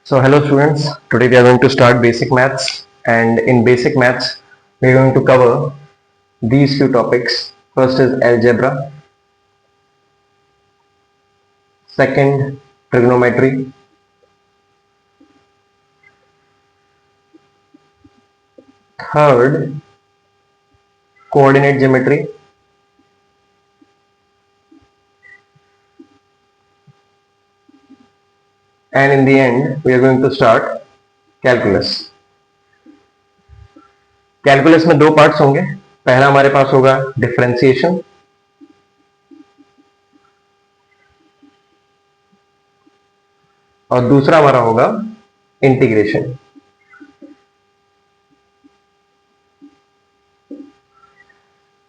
So hello students, today we are going to start basic maths, and in basic maths we are going to cover these few topics. First is algebra, second trigonometry, third coordinate geometry, and in the end we are going to start calculus. Calculus में दो parts होंगे. पहला हमारे पास होगा differentiation और दूसरा हमारा होगा इंटीग्रेशन.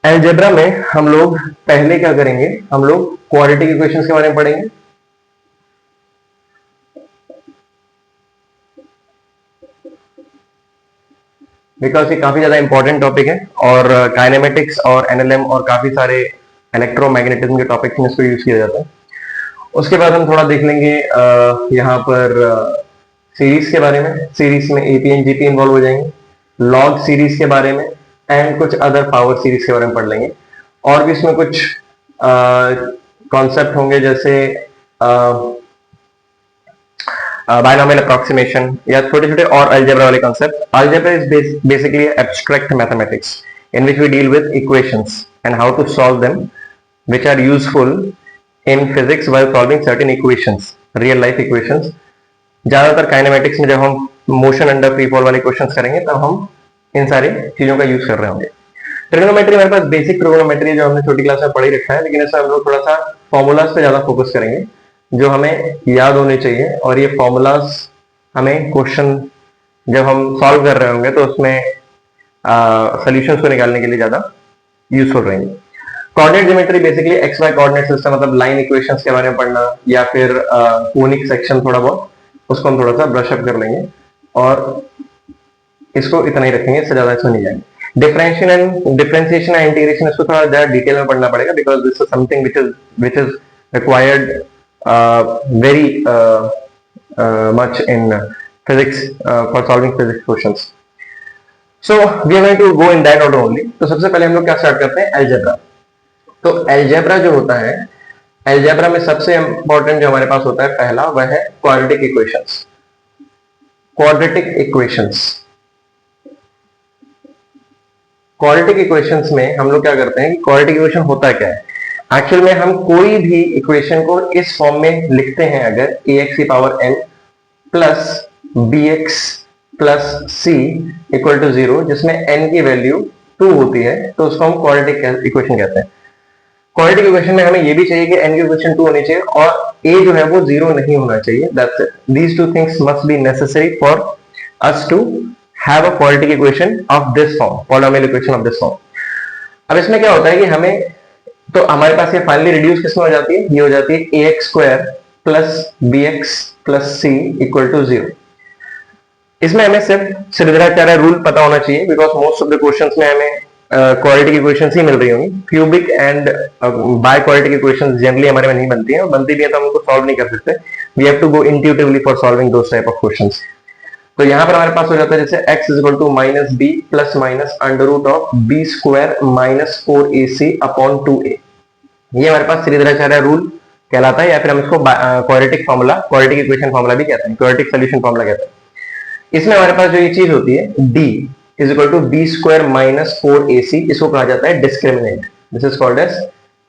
अलजेब्रा में हम लोग पहले क्या करेंगे, हम लोग क्वाड्रेटिक इक्वेशंस के बारे में पढ़ेंगे. बिकॉज ये काफी ज्यादा इंपॉर्टेंट टॉपिक है और काइनेमेटिक्स और एनएलएम और काफी सारे इलेक्ट्रोमैग्नेटिज्म के टॉपिक्स में इसको यूज किया जाता है. उसके बाद हम थोड़ा देख लेंगे यहाँ पर सीरीज के बारे में. सीरीज में एपी एंड जीपी इन्वॉल्व हो जाएंगे, लॉग सीरीज के बारे में एंड कुछ अदर पावर सीरीज के बारे में पढ़ लेंगे. और भी इसमें कुछ कॉन्सेप्ट होंगे जैसे बायनॉमियल अप्रॉक्सीमेशन या छोटे छोटे और अलजेब्रा वाले concept. Algebra is basically abstract mathematics in which we deal with equations and how to solve them, which are useful in physics while solving certain equations, real life equations. ज्यादातर kinematics में जब हम motion under free fall वाले questions करेंगे तब हम इन सारी चीजों का यूज कर रहे होंगे. ट्रिगोनोमेट्री हमारे पास बेसिक ट्रिगोनोमेट्री जो हमने छोटी क्लास में पढ़ ही रखा है, लेकिन इसमें हम लोग थोड़ा सा फॉर्मूलाज पे ज्यादा फोकस करेंगे जो हमें याद होने चाहिए. और ये फॉर्मूलाज हमें क्वेश्चन जब हम सॉल्व कर रहे होंगे तो उसमें सॉल्यूशंस को निकालने के लिए ज्यादा यूजफुल रहेंगे. Coordinate geometry basically x y coordinate system, मतलब लाइन इक्वेशंस के बारे में पढ़ना या फिर कोनिक सेक्शन थोड़ा बहुत, उसको हम थोड़ा सा ब्रश अप कर लेंगे और इसको इतना ही रखेंगे, इससे ज्यादा इसमें नहीं जाएंगे. डिफरेंशिएशन एंड इंटीग्रेशन इसको थोड़ा ज्यादा डिटेल में पढ़ना पड़ेगा because this is something which is required very much in physics for solving physics questions. So we are going to go in that order only. तो सबसे पहले हम लोग क्या स्टार्ट करते हैं, अलजेब्रा. तो अलजेब्रा जो होता है, अलजेब्रा में सबसे इंपॉर्टेंट जो हमारे पास होता है पहला, वह है quadratic equations. Quadratic equations, quadratic equations में हम लोग क्या करते हैं कि क्वाड्रेटिक इक्वेशन होता क्या है. एक्चुअल में हम कोई भी इक्वेशन को इस फॉर्म में लिखते हैं, अगर ax की power n plus bx plus c equal to 0, जिसमें n की वैल्यू 2 होती है, तो उसको हम क्वाड्रेटिक इक्वेशन कहते हैं. क्वाड्रेटिक इक्वेशन में हमें ये भी चाहिए कि n की इक्वेशन 2 होनी चाहिए और a जो है वो 0 नहीं होना चाहिए. That's it. These two things must be necessary for us to have a quadratic equation of this form, polynomial equation of this form. अब इसमें क्या होता है कि हमें, तो हमारे पास ये फाइनली रिड्यूस किसमें हो जाती है, ये हो जाती है ax square plus bx plus c equal to 0. इसमें हमें सिर्फ श्रीधराचार्य रूल पता होना चाहिए because most of the questions में हमें क्वाड्रेटिक इक्वेशंस ही मिल रही होंगी. Cubic and biquadratic equations generally हमारे में नहीं बनती हैं, और बनती भी है तो हम उनको सॉल्व नहीं कर सकते. We have to go intuitively for solving those type of questions. तो यहाँ पर हमारे पास हो जाता है जैसे x is equal to minus b plus minus under root of b square minus 4ac upon 2a. ये हमारे पास श्रीधराचार्य रूल कहलाता है, या फिर हम इसको quadratic formula, quadratic equation formula भी कहते हैं, क्वाड्रेटिक सोल्यूशन फॉर्मूला कहते हैं. इसमें हमारे पास जो ये चीज होती है d is equal to b square minus 4ac, इसको कहा जाता है discriminant. This is called as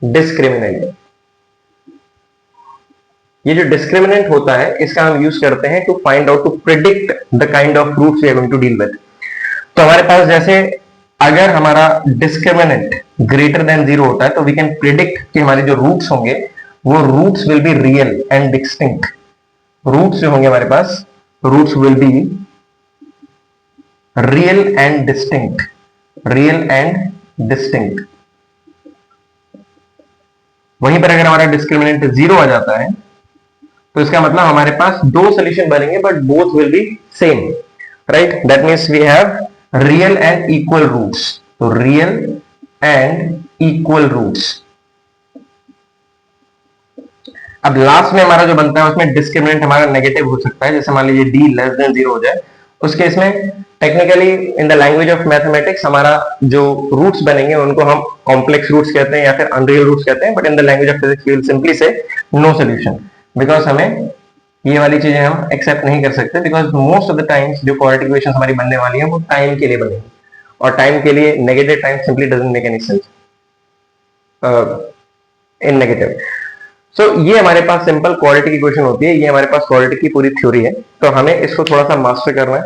discriminant. ये जो डिस्क्रिमिनेंट होता है इसका हम यूज करते हैं to find out, to predict the kind of roots we are going to deal with. तो हमारे पास जैसे अगर हमारा डिस्क्रिमिनेंट ग्रेटर देन 0 होता है तो वी कैन प्रिडिक्ट कि हमारे जो रूट्स होंगे वो roots will be real and distinct. Roots जो होंगे हमारे पास, roots will be real and distinct, real and distinct. वहीं पर अगर हमारा डिस्क्रिमिनेंट 0 आ जाता है तो इसका मतलब हमारे पास दो सॉल्यूशन बनेंगे but both will be same, right. That means we have real and equal roots. तो रियल एंड इक्वल रूट्स. अब लास्ट में हमारा जो बनता है उसमें डिस्क्रिमिनेंट हमारा नेगेटिव हो सकता है, जैसे मान लीजिए d लेस देन 0 हो जाए, उस केस में technically in the language of mathematics हमारा जो रूट्स बनेंगे उनको हम कॉम्प्लेक्स रूट्स कहते हैं या फिर अनरियल रूट्स कहते हैं, but in the language of physics we will simply say no solution, because हमें ये वाली चीजें हम एक्सेप्ट नहीं कर सकते, because most of the times जो क्वाड्रेटिक इक्वेशंस हमारी बनने वाली है वो टाइम के लिए बनेगी, और टाइम के लिए negative time simply doesn't make any sense in negative. So ये हमारे पास सिंपल क्वाड्रेटिक इक्वेशन होती है, ये हमारे पास क्वाड्रेटिक की पूरी थ्योरी है, तो हमें इसको थोड़ा सा मास्टर करना है।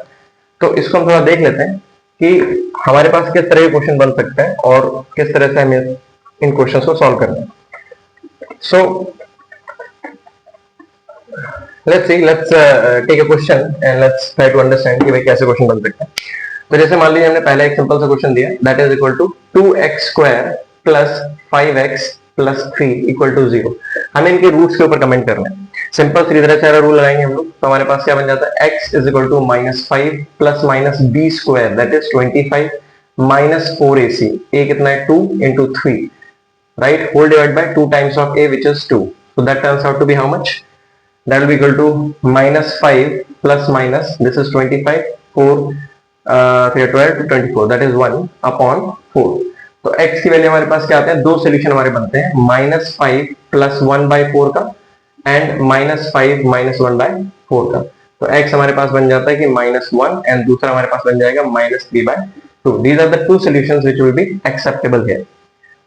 तो इसको हम थोड़ा देख लेते हैं कि हमारे पास किस तरह के क्वेश्चन बन सकते हैं और किस तरह से हमें इन क्वेश्चंस को सॉल्व करना है। सो let's see, let's take a question and let's try to understand कि भाई कैसे क्वेश्चन बन सकते हैं। तो जैसे मान लीजिए हमने पहले एक सिंपल सा क्वेश्चन दिया, that is equal to 2x square plus 5x plus 3 equal to 0। हमें इनके रूट्स के ऊपर कमेंट करना है। सिंपल सीधी तरह से रूल लगाएंगे हम लोग, तो हमारे पास क्या बन जाता है, x is equal to -5 plus minus b square that is 25 minus 4ac, a कितना है 2 into 3, right, whole divide by 2 times of a which is 2, so that turns out to be how much, that will be equal to -5 plus minus, this is 25, 4 3 12 to 24, that is 1 upon 4। तो x की value हमारे पास क्या आते हैं, दो solution हमारे बनते हैं, -5 प्लस 1/4 का एंड -5 माइनस 1/4 का। तो x हमारे पास बन जाता है कि -1 एंड दूसरा हमारे पास बन जाएगा -3/2। These are the two solutions which will be acceptable here,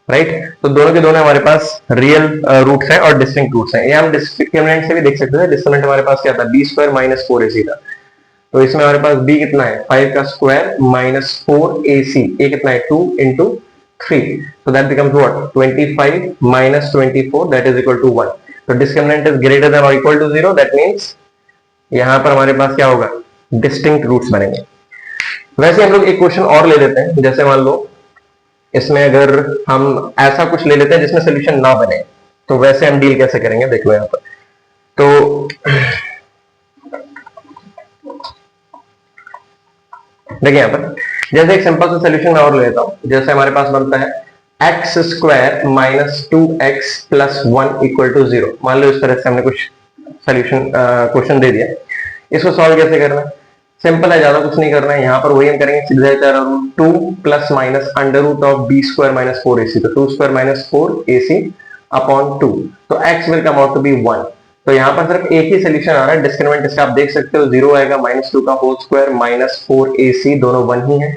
right. तो दोनों के दोनों हमारे पास रियल रूट्स हैं और डिस्टिंक्ट रूट्स हैं। ये हम डिस्क्रिमिनेंट से भी देख सकते थे। डिस्क्रिमिनेंट हमारे पास क्या था, b स्क्वायर माइनस 4ac था, तो इसमें हमारे पास b कितना है 5 का स्क्वायर माइनस 4ac, a कितना है 2 into 3, so that becomes what 25 minus 24 that is equal to 1। तो डिस्क्रिमिनेंट इज ग्रेटर देन और इक्वल टू 0, दैट मींस यहां पर हमारे पास क्या होगा, डिस्टिंक्ट रूट्स बनेंगे। वैसे हम लोग एक क्वेश्चन और ले लेते हैं, जैसे मान लो इसमें अगर हम ऐसा कुछ ले लेते हैं जिसमें सोल्यूशन ना बने, तो वैसे हम डील कैसे करेंगे देख लो यहां पर। तो देखिए यहां पर जैसे एक सिंपल सा सोल्यूशन मैं और ले लेता हूं, जैसे हमारे पास बनता है x square minus 2x plus 1 equal to 0। मान लो इस तरह से हमने कुछ सोल्यूशन क्वेश्चन दे दिया, इसको सॉल्व कैसे करना है, सिंपल है, ज्यादा कुछ नहीं करना है। यहाँ पर वही हम करेंगे, सीधा 2 plus minus under root of b square minus 4ac, तो 2 स्क्वायर माइनस 4ac अपॉन 2, तो x will come out to be 1। तो यहाँ पर सिर्फ एक ही सोल्यूशन आ रहा है, डिस्क्रिमिनेंट इसका आप देख सकते हो 0 आएगा, -2 का होल स्क्वायर माइनस 4ac, दोनों 1 ही है,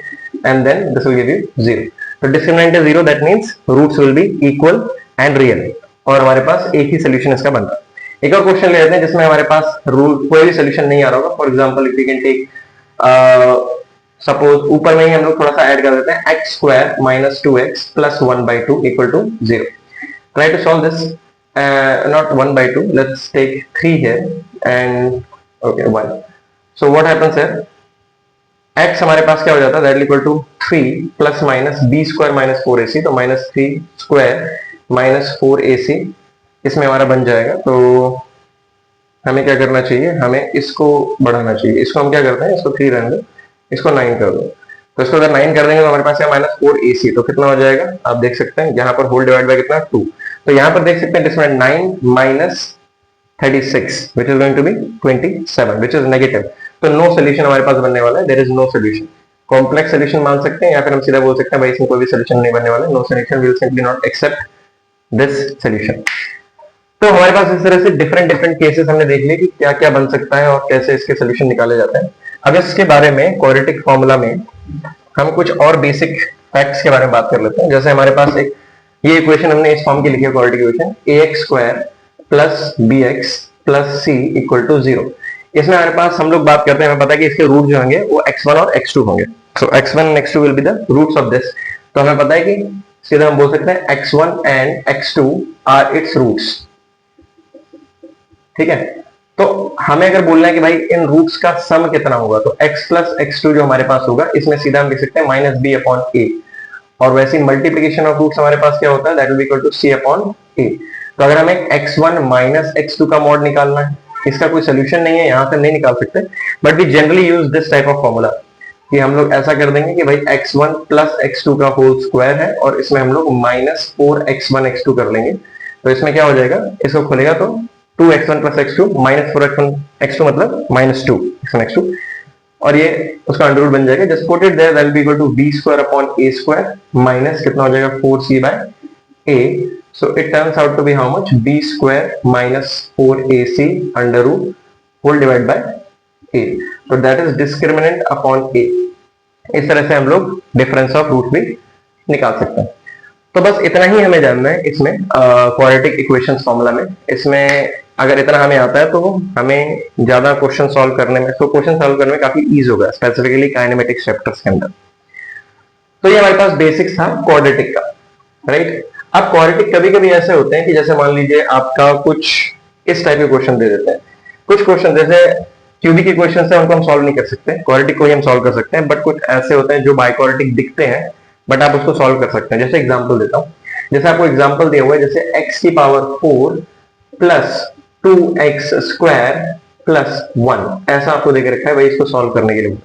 and then this will give you 0। तो discriminant is 0, that means roots will be equal and real, और हमारे पास एक ही सोल्यूशन इसका बन रहा है। एक और क्वेश्चन ले लेते हैं जिसमें हमारे पास रूल कोई भी सोल्यूशन नहीं आ रहा होगा। For example if we can take suppose ऊपर में ही हम लोग थोड़ा सा ऐड कर देते हैं, x square minus 2x plus 1/2 equal to 0। Try to solve this, not 1/2, let's take 3 here and okay 1। So what happens here, x हमारे पास क्या हो जाता है, that equal to 3 plus minus b square minus 4ac, तो minus 3 square minus 4ac इसमें हमारा बन जाएगा। तो हमें क्या करना चाहिए, हमें इसको बढ़ाना चाहिए, इसको हम क्या करते हैं, इसको 3 रहने दो, इसको 9 कर दो। तो इसको अगर 9 कर देंगे तो हमारे पास है माइनस 4ac, तो कितना हो जाएगा आप देख सकते हैं, यहाँ पर होल डिवाइड बाय कितना 2, तो यहाँ पर देख सकते हैं discriminant 9 minus 36 which is going to be 27 which is negative. तो नो सोल्यूशन हमारे पास बनने वाला है, there is no solution. Complex solution मान सकते हैं या फिर हम सीधा बोल सकते हैं भाई इसमें कोई भी सोल्यूशन नहीं बनने वाला, no solution, will simply not accept this solution. तो हमारे पास इस तरह से डिफरेंट केसेस हमने देख लिए कि क्या क्या बन सकता है और कैसे इसके सोल्यूशन निकाले जाते हैं। अब इसके बारे में क्वाड्रेटिक फॉर्मूला में हम कुछ और बेसिक फैक्ट्स के बारे में बात कर लेते हैं। जैसे हमारे पास एक ये इक्वेशन हमने इस फॉर्म की लिखी है, quadratic equation ax square plus bx plus c equal to 0। इसमें हमारे पास हम लोग बात करते हैं, हमें पता है कि इसके रूट जो होंगे वो x1 और x2 होंगे, so x1 and x2 will be the roots of this. तो हमें पता है कि सीधा हम बोल सकते हैं x1 and x2 are its roots, ठीक है। तो हमें अगर बोलना है कि भाई इन रूट्स का सम कितना होगा, तो x प्लस x2 जो हमारे पास होगा, इसमें सीधा हम लिख सकते हैं माइनस b अपॉन a, और वैसे मल्टीप्लीकेशन ऑफ रूट्स हमारे पास क्या होता है, that will be equal to c upon a। तो अगर हमें x1 माइनस x2 का मॉड निकालना है, इसका कोई सोल्यूशन नहीं है, यहां से नहीं निकाल सकते, but we generally use this type of formula कि हम लोग ऐसा कर देंगे कि भाई x1 प्लस x2 का होल स्क्वायर है और इसमें हम लोग माइनस 4x1 x2 कर लेंगे। तो इसमें क्या हो जाएगा, इसको खोलेगा तो 2x1 plus x2 minus 4x1 x2 मतलब माइनस 2 x1 x2, और ये उसका अंडर रूट बन जाएगा. Just put it there, that will be equal to b square upon a square minus कितना हो जाएगा 4c by a. So it turns out to be how much, b square minus 4ac under root whole divide by a. तो that is discriminant upon a. इस तरह से हम लोग difference of root भी निकाल सकते हैं. तो बस इतना ही हमें जानना है इसमें क्वाड्रेटिक इक्वेशंस फॉर्मूला में. इसमें अगर इतना हमें आता है तो हमें ज्यादा क्वेश्चन सॉल्व करने में, तो क्वेश्चन सॉल्व करने में काफी ईज होगा, स्पेसिफिकली काइनेमेटिक्स चैप्टर्स के अंदर. तो ये हमारे पास बेसिक्स था क्वाड्रेटिक का, राइट. अब क्वाड्रेटिक कभी कभी ऐसे होते हैं कि जैसे मान लीजिए आपका कुछ इस टाइप के क्वेश्चन दे देते हैं. कुछ क्वेश्चन जैसे क्यूबिक इक्वेशन है उनको हम सॉल्व नहीं कर सकते, क्वाड्रेटिक को ही हम सॉल्व कर सकते हैं. बट कुछ ऐसे होते हैं जो बाय क्वाड्रेटिक दिखते हैं बट आप उसको सॉल्व कर सकते हैं. जैसे एग्जांपल देता हूं, जैसे आपको एग्जांपल दिया हुआ है, जैसे x की power 4 plus 2x square plus 1, ऐसा आपको देके रखा है भाई, इसको सॉल्व करने के लिए.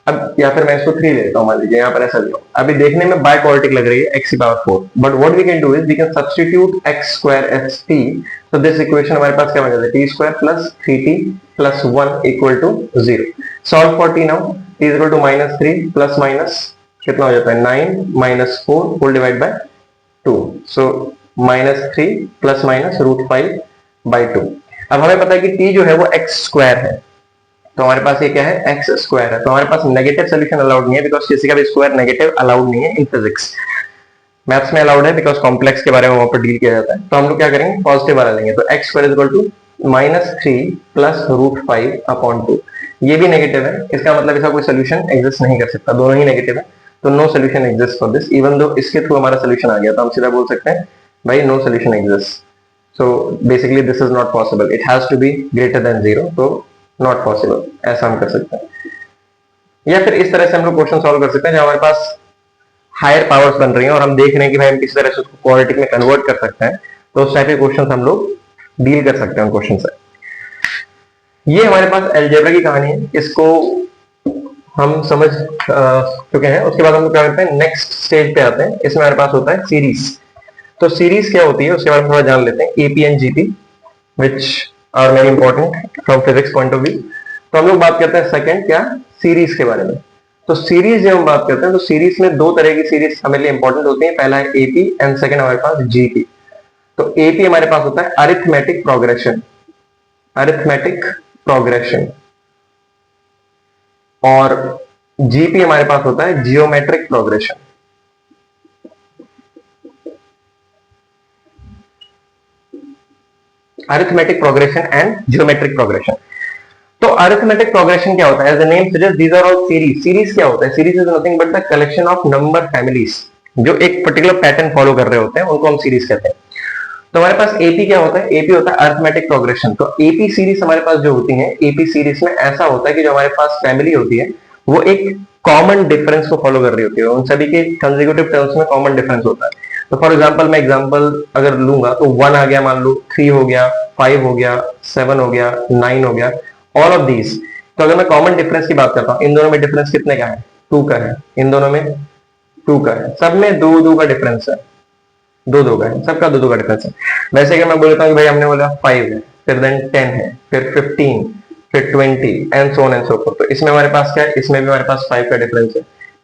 अब या फिर मैं इसको 3 ले लेता हूं, मान लीजिए यहां पर ऐसा दिया. अभी देखने में बाय क्वाड्रेटिक लग रही है x की power 4, but what we can do is we can substitute x square as t. So this equation हमारे पास क्या बन जाता है, t square plus 3t plus 1 equal to 0. Solve for t now, t equal to -3 plus minus कितना हो जाता है 9 minus 4 whole divide by 2. So -3 plus minus √5 by 2. अब हमें पता है कि t जो है वो x स्क्वायर है, तो हमारे पास ये क्या है x स्क्वायर है. तो हमारे पास नेगेटिव सोल्यूशन अलाउड नहीं है, बिकॉज किसी का भी स्क्वायर नेगेटिव अलाउड नहीं है इन फिजिक्स. मैथ्स में अलाउड है बिकॉज कॉम्प्लेक्स के बारे में वहां पर डील किया जाता है. तो हम लोग क्या करेंगे, पॉजिटिव वाला लेंगे. तो x square is equal to -3 plus √5 upon 2. ये भी नेगेटिव है, इसका मतलब इसका कोई सोल्यूशन एग्जिस्ट नहीं कर सकता, दोनों ही नेगेटिव है. तो no solution exist for this, even though इसके थ्रू हमारा सोल्यूशन आ गया तो हम सीधा बोल सकते हैं भाई no solution exist. So basically this is not possible, it has to be greater than 0, तो नॉट पॉसिबल, ऐसा हम कर सकते हैं. या फिर इस तरह से हम लोग क्वेश्चन सॉल्व कर सकते हैं जहां हमारे पास हायर पावर्स बन रही हैं और हम देख रहे हैं कि भाई हम किस तरह से उसको क्वाड्रेटिक में कन्वर्ट कर सकते हैं. तो उस टाइप के क्वेश्चन हम लोग डील कर सकते हैं उन क्वेश्चन से. ये हमारे पास अलजेब्रा की कहानी है, इसको हम समझ चुके हैं. उसके बाद हम लोग क्या करते हैं, नेक्स्ट स्टेज पे आते हैं. इसमें हमारे पास होता है सीरीज. तो सीरीज क्या होती है उसके बारे में थोड़ा जान लेते हैं. AP and GP which are very important from physics point of view. तो हम लोग बात करते हैं सेकंड क्या, सीरीज के बारे में. तो सीरीज जब हम बात करते हैं तो सीरीज में दो तरह की सीरीज हमारे लिए इंपॉर्टेंट होती है. पहला है एपी एंड सेकंड हमारे पास जीपी. तो एपी हमारे पास होता है अरिथमेटिक प्रोग्रेशन, अरिथमेटिक प्रोग्रेशन, और जीपी हमारे पास होता है geometric progression. Arithmetic progression and geometric progression. तो अरिथमेटिक प्रोग्रेशन क्या होता है, as the name suggest these are all series. Series क्या होता है, series is nothing but the collection of number families जो एक पर्टिकुलर पैटर्न फॉलो कर रहे होते हैं, उनको हम सीरीज कहते हैं. तो हमारे पास एपी क्या होता है, एपी होता है अरिथमेटिक प्रोग्रेशन. तो एपी सीरीज हमारे पास जो होती है, एपी सीरीज में ऐसा होता है कि जो हमारे पास फैमिली होती है वो एक कॉमन डिफरेंस को फॉलो कर रही होती है. उन सभी के कंसेक्यूटिव टर्म्स में कॉमन डिफरेंस होता है. तो फॉर एग्जांपल मैं एग्जांपल अगर लूंगा तो 1 आ गया, मान लो 3 हो गया, 5 हो गया, 7 हो गया, 9 हो गया, ऑल ऑफ दीज. तो अगर मैं कॉमन डिफरेंस की बात करता हूं, इन दोनों में डिफरेंस कितने का है, 2 का है. इन दोनों में 2 का है, सब में 2 का डिफरेंस है, 2 का है, सबका 2 का डिफरेंस है. वैसे अगर मैं बोलता हूँ कि भाई हमने बोला 5 है, फिर देन 10 है, फिर 15, फिर 20 and so on and so forth. तो इसमें हमारे पास क्या है, इसमें भी हमारे पास 5 का डिफरेंस है,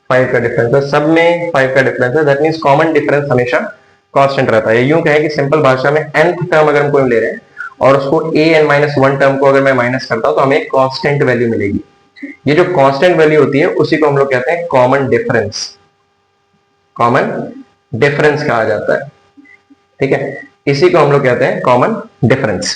5 का डिफरेंस है, सब में 5 का डिफरेंस है. दैट मींस कॉमन डिफरेंस हमेशा कांस्टेंट रहता है. यूं कहें कि सिंपल भाषा में nth टर्म अगर हम कोई ले रहे हैं और उसको a n माइनस 1 टर्म को अगर मैं माइनस करता हूं तो हमें कांस्टेंट वैल्यू मिलेगी. ये जो कांस्टेंट वैल्यू होती है उसी को हम लोग कहते हैं कॉमन डिफरेंस. कॉमन डिफरेंस कहा जाता है, ठीक है, इसी को हम लोग कहते हैं कॉमन डिफरेंस.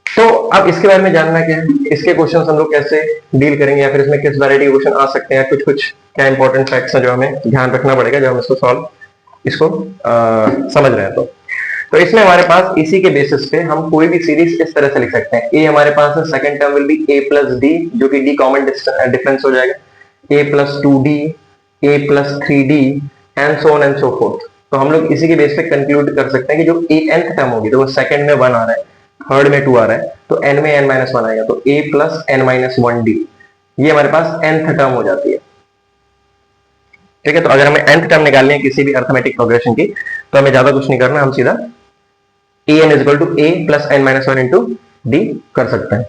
तो अब इसके बारे में जानना क्या है, इसके क्वेश्चंस हम लोग कैसे डील करेंगे, या फिर इसमें किस वैरायटी के क्वेश्चन आ सकते हैं, कुछ कुछ क्या इंपॉर्टेंट फैक्ट्स हैं जो हमें ध्यान रखना पड़ेगा जब हम इसको समझ रहे हैं. तो इसमें हमारे पास इसी के बेसिस पे हम कोई भी सीरीज इस तरह से लिख सकते हैं. ए हमारे पास है, second term will be a plus D, जो कि डी कॉमन डिफरेंस हो जाएगा, a plus 2d, a plus 3d and so on and so forth. तो हम लोग इसी के बेस पे कंक्लूड कर सकते हैं कि जो a nth टर्म होगी तो वो सेकंड में 1 आ रहा है, थर्ड में 2 आ रहा है, तो n में n माइनस 1 आएगा, तो a plus n minus 1d, ये हमारे पास nth टर्म हो जाती है. ठीक है, तो अगर हमें nth टर्म निकालनी है किसी भी अरिथमेटिक प्रोग्रेशन की तो हमें ज्यादा कुछ नहीं करना, हम सीधा A N is equal to A plus N minus one into D कर सकते हैं।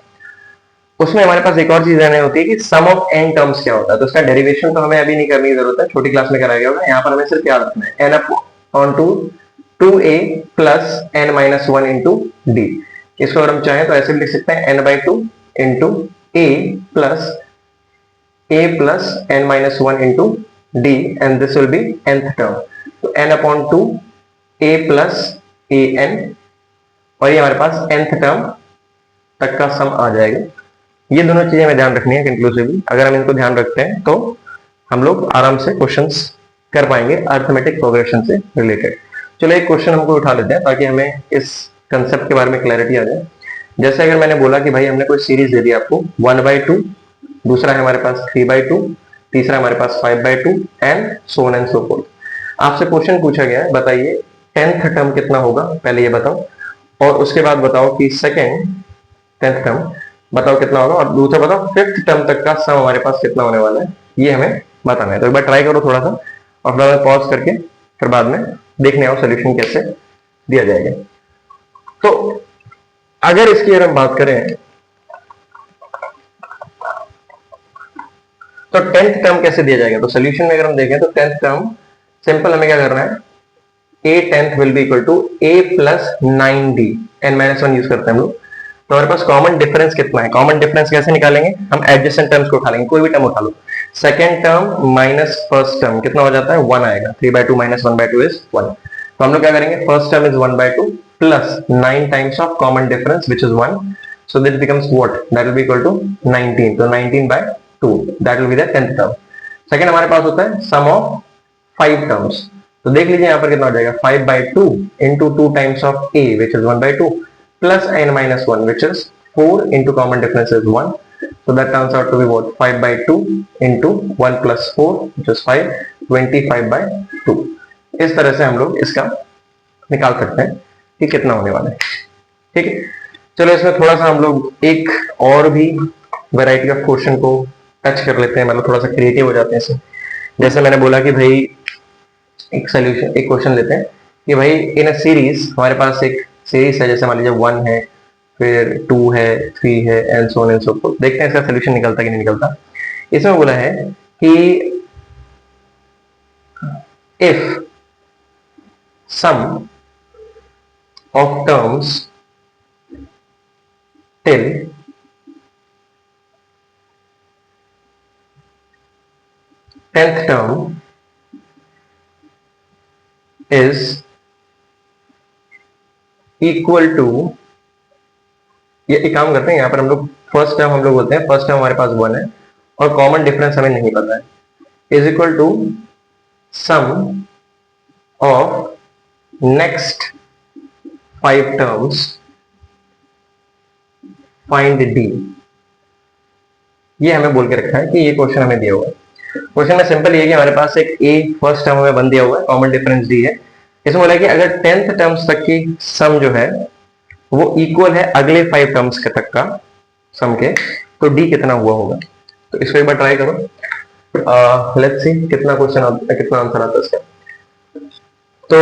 उसमें हमारे पास एक और चीज रहने होती है कि सम ऑफ एन टर्म्स क्या होता है। तो उसका डेरिवेशन तो हमें अभी नहीं करने की जरूरत है, छोटी क्लास में कराया गया होगा। यहाँ पर हमें सिर्फ याद रखना है एन अपॉन टू ए plus N minus one into D. इसको अगर हम चाहें तो ऐसे भी लिख सकते हैं n by two into a plus N minus one into d and this will be nth term. तो n upon two A plus a n, और ये हमारे पास nth टर्म तक का सम आ जाएगा। ये दोनों चीजें हमें ध्यान रखनी है कंक्लूसिवली। अगर हम इनको ध्यान रखते हैं तो हम लोग आराम से क्वेश्चंस कर पाएंगे अर्थमेटिक प्रोग्रेशन से रिलेटेड। चलो एक क्वेश्चन हमको उठा लेते हैं ताकि हमें इस कंसेप्ट के बारे में क्लैरिटी आ जाए। जैसे अगर मैंने बोला कि भाई हमने कोई सीरीज दे दी आपको 1/2, दूसरा है हमारे पास 3/2, तीसरा हमारे पास 5/2 and so on and so fourth. आपसे क्वेश्चन पूछा गया है, बताइए 10th टर्म कितना होगा, पहले ये बताओ, और उसके बाद बताओ कि सेकेंड 10th टर्म बताओ कितना होगा, और दूसरा बताओ 5th टर्म तक का सम हमारे पास कितना होने वाला है, ये हमें बताना है। तो एक बार ट्राई करो थोड़ा सा, और फिर पॉज करके फिर बाद में देखने आओ सोल्यूशन कैसे दिया जाएगा। तो अगर इसकी अगर हम बात करें तो 10th टर्म कैसे दिया जाएगा। तो सोल्यूशन में अगर हम देखें तो 10th टर्म सिंपल, हमें क्या करना है, a 10th will be equal to a plus 9d, n minus one use करते हैं हम लोग। तो हमारे पास कॉमन डिफरेंस कितना है, कॉमन डिफरेंस कैसे निकालेंगे, हम एडजेसेंट टर्म्स को उठा लेंगे, कोई भी टर्म उठा लो। Second term minus first term कितना हो जाता है, 1 आएगा। 3/2 माइनस 1/2 इज 1। तो हम लोग क्या करेंगे, first term is 1/2 plus 9 times of common difference which is 1, so that becomes what, that will be equal to 19, तो 19/2 that will be the 10th term. Second हमारे पास होता है सम ऑफ 5 टर्म्स। तो देख लीजिए यहाँ पर कितना हो जाएगा, 5/2 into 2 times of a which is 1/2 plus n minus 1 which is 4 into common difference is 1, so that turns out to be what, 5/2 into 1 plus 4 which is 5, 25/2। इस तरह से हम लोग इसका निकाल सकते हैं कि कितना होने वाला है। ठीक है, चलो इसमें थोड़ा सा हम लोग एक और भी वैरायटी ऑफ क्वेश्चन को टच कर लेते हैं, मतलब थोड़ा सा क्रिएटिव हो जाते हैं इसमें। जैसे मैंने बोला कि भाई एक सोल्यूशन, एक क्वेश्चन लेते हैं कि भाई इन अ सीरीज, हमारे पास एक सीरीज है, जैसे मान लीजिए 1 है, फिर 2 है, 3 है and so on and so fourth. देखते हैं इसका सोल्यूशन निकलता कि नहीं निकलता। इसमें बोला है कि if sum of terms till 10th term is equal to, ये एक काम करते हैं, यहां पर हम लोग फर्स्ट टर्म हम लोग बोलते हैं, फर्स्ट टर्म हमारे पास 1 है और कॉमन डिफरेंस हमें नहीं पता है, is equal to sum of next 5 terms find d. ये हमें बोल के रखा है कि ये क्वेश्चन हमें दिया हुआ है। क्वेश्चन में सिंपल ये है कि हमारे पास एक ए फर्स्ट टर्म हमें 1 दिया हुआ है, कॉमन डिफरेंस डी है। इसमें बोला है कि अगर 10th टर्म्स तक की सम जो है वो इक्वल है अगले 5 टर्म्स के तक का सम के, तो डी कितना हुआ होगा। तो इसको एक बार ट्राई करो, लेट्स सी कितना क्वेश्चन, कितना आंसर आता है इसका। तो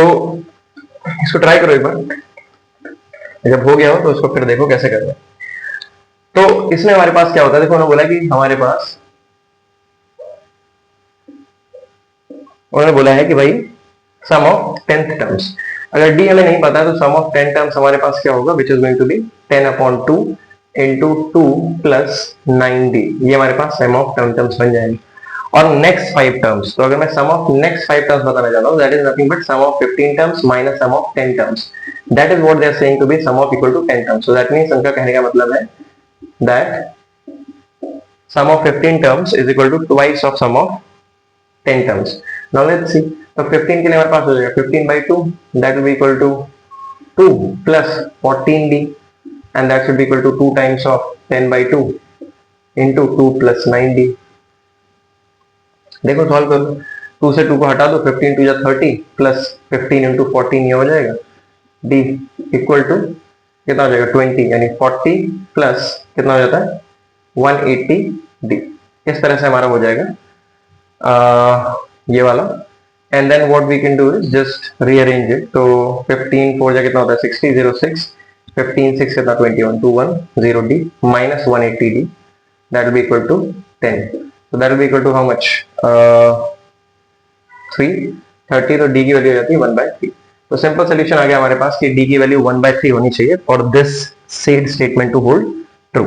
इसको ट्राई करो एक बार, जब हो गया हो तो उसको फिर देखो कैसे करना है। तो इसमें हमारे पास क्या होता है, देखो उन्होंने बोला कि हमारे पास, उन्होंने बोला है कि भाई सम ऑफ 10th टर्म्स, अगर डी हमें नहीं पता है तो सम ऑफ 10 टर्म्स हमारे पास क्या होगा, which is going to be 10/2 into 2 plus 9d। ये हमारे पास सम ऑफ टर्म्स बन जाएंगे। और नेक्स्ट 5 टर्म्स, तो अगर मैं सम ऑफ नेक्स्ट 5 टर्म्स बताना चाहता हूँ, that is nothing but sum of 15 terms minus sum of 10 terms, that is what they are saying to be sum of equal to 10 terms. So that means उनका कहने का मतलब है that sum of 15 terms is equal to twice of sum of 10 terms. Now let's see, तो 15 के लिए हमारे पास हो जाएगा 15/2, that will be equal to 2 plus 14d and that should be equal to 2 times of 10/2 into 2 plus 9d। देखो solve करो, 2 से 2 को हटा दो, 15 2 30 प्लस 15 into 14 ये हो जाएगा, d इक्वल टू कितना हो जाएगा 20, यानी 40 प्लस कितना हो जाता है 180d। इस तरह से हमारा हो जाएगा ये वाला and then what we can do is just rearrange it. तो 15 4 जा कितना होता है 60, 06, 15 6 कितना 21, 21 0 d minus 180 d, that will be equal to 10, so that will be equal to how much 3 30, तो d की वैल्यू हो जाती है 1/3। तो सिंपल सोल्यूशन आ गया हमारे पास कि d की वैल्यू 1/3 होनी चाहिए for this said statement to hold true.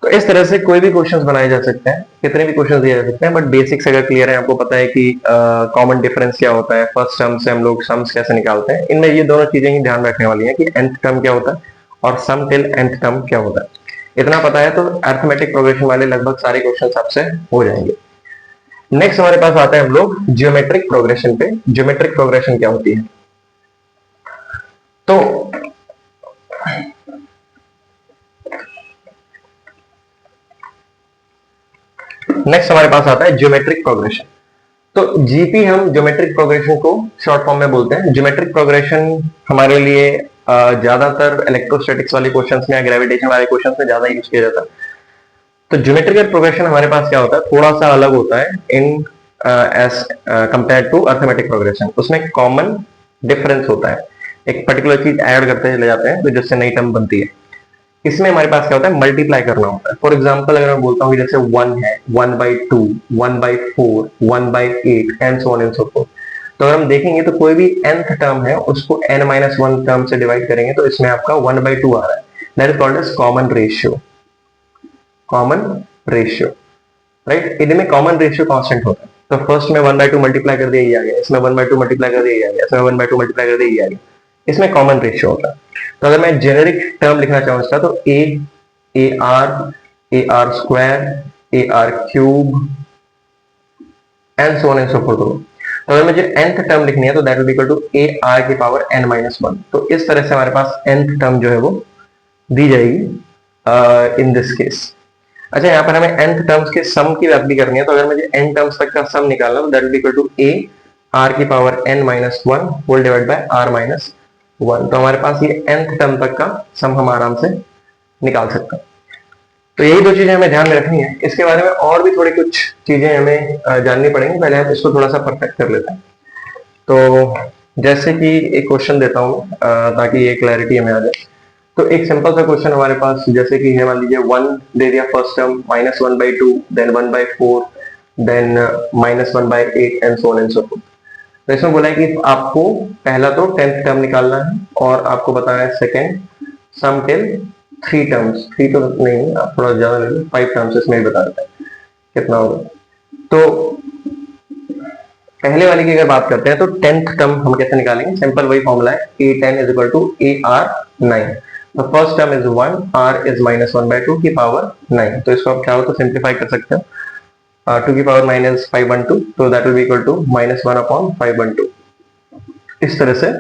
तो इस तरह से कोई भी क्वेश्चंस बनाए जा सकते हैं, कितने भी क्वेश्चंस दिए जा सकते हैं, बट बेसिक्स अगर क्लियर है, आपको पता है कि कॉमन डिफरेंस क्या होता है, फर्स्ट टर्म से हम लोग सम्स कैसे निकालते हैं, इनमें ये दोनों चीजें ही ध्यान रखने वाली हैं कि nth टर्म क्या होता है और सम टिल nth टर्म क्या होता है। इतना पता है तो अरिथमेटिक प्रोग्रेशन वाले लगभग सारे क्वेश्चन आपसे हो जाएंगे। नेक्स्ट हमारे पास आते हैं हम लोग ज्योमेट्रिक प्रोग्रेशन पे। ज्योमेट्रिक प्रोग्रेशन क्या होती है, तो नेक्स्ट हमारे पास आता है ज्योमेट्रिक प्रोग्रेशन। तो जीपी हम ज्योमेट्रिक प्रोग्रेशन को शॉर्ट फॉर्म में बोलते हैं। ज्योमेट्रिक प्रोग्रेशन हमारे लिए ज्यादातर इलेक्ट्रोस्टैटिक्स वाले क्वेश्चंस में या ग्रेविटेशन वाले क्वेश्चंस में ज्यादा यूज किया जाता है। तो ज्योमेट्रिकल प्रोग्रेशन हमारे पास क्या होता है, थोड़ा सा अलग होता है in as compare to arithmetic progression. उसमें कॉमन डिफरेंस होता है, एक पर्टिकुलर चीज ऐड करते चले जाते हैं तो जिससे नई टर्म बनती है। इसमें हमारे पास क्या होता है, मल्टीप्लाई करना होता है। फॉर एग्जाम्पल अगर मैं बोलता हूँ जैसे 1 है, 1/2, 1/4, 1/8 and so on and so forth, तो अगर हम देखेंगे तो कोई भी nth टर्म है उसको n-1 टर्म से डिवाइड करेंगे तो इसमें आपका 1/2 आ रहा है, that is called as common ratio. Common ratio, right, इनमें कॉमन रेशियो कांस्टेंट होता है। तो फर्स्ट में 1/2 मल्टीप्लाई कर दिया ये आ गया, इसमें 1/2 मल्टीप्लाई कर दिया ये आ गया, इसमें 1/2 मल्टीप्लाई कर दिया ये आ गया, इसमें कॉमन रेशियो होता है। तो अगर मैं जेनेरिक टर्म लिखना चाहूँ इसका तो AR square, AR cube and so on and so forth होगा। तो अगर मुझे nth टर्म लिखनी है तो that will be equal to AR की पावर n-1। तो इस तरह से हमारे पास nth टर्म जो है वो दी जाएगी इन दिस केस। अच्छा, यहाँ पर हमें nth टर्म्स के सम की बात भी करनी है, तो अगर मुझे n टर्म्स तक का सम निकालना तो that will be equal to AR की power n-1 whole divide by R-1। तो हमारे पास ये nth टर्म तक का सम हम आराम से निकाल सकते हैं। तो यही दो चीजें हमें ध्यान में रखनी है। इसके बारे में और भी थोड़ी कुछ चीजें हमें जाननी पड़ेंगी, पहले हम इसको थोड़ा सा परफेक्ट कर लेते हैं। तो जैसे कि एक क्वेश्चन देता हूँ ताकि ये क्लैरिटी हमें आ जाए। तो एक सिंपल सा क्वेश्चन हमारे पास जैसे कि है, मान लीजिए 1 दे दिया first term, -1/2, then 1/4, then -1/8 and so on and so forth. तो इसमें बोला है कि आपको पहला तो 10th टर्म निकालना है और आपको बताया है सेकंड सम टिल 3 टर्म्स, 3 तो नहीं, आप थोड़ा ज्यादा ले लो, 5 टर्म्स इसमें भी बता देते हैं कितना होगा। तो पहले वाले की अगर बात करते हैं तो 10th टर्म हम कैसे निकालेंगे, सिंपल वही फॉर्मूला है, A10 is equal to AR9। तो first term is 1, R is -1/2 की पावर 9। तो इसको आप चाहो तो सिंप्लीफाई कर सकते हो, 2 की पावर 9 इज 512, तो that will be equal to -1/512। इस तरह से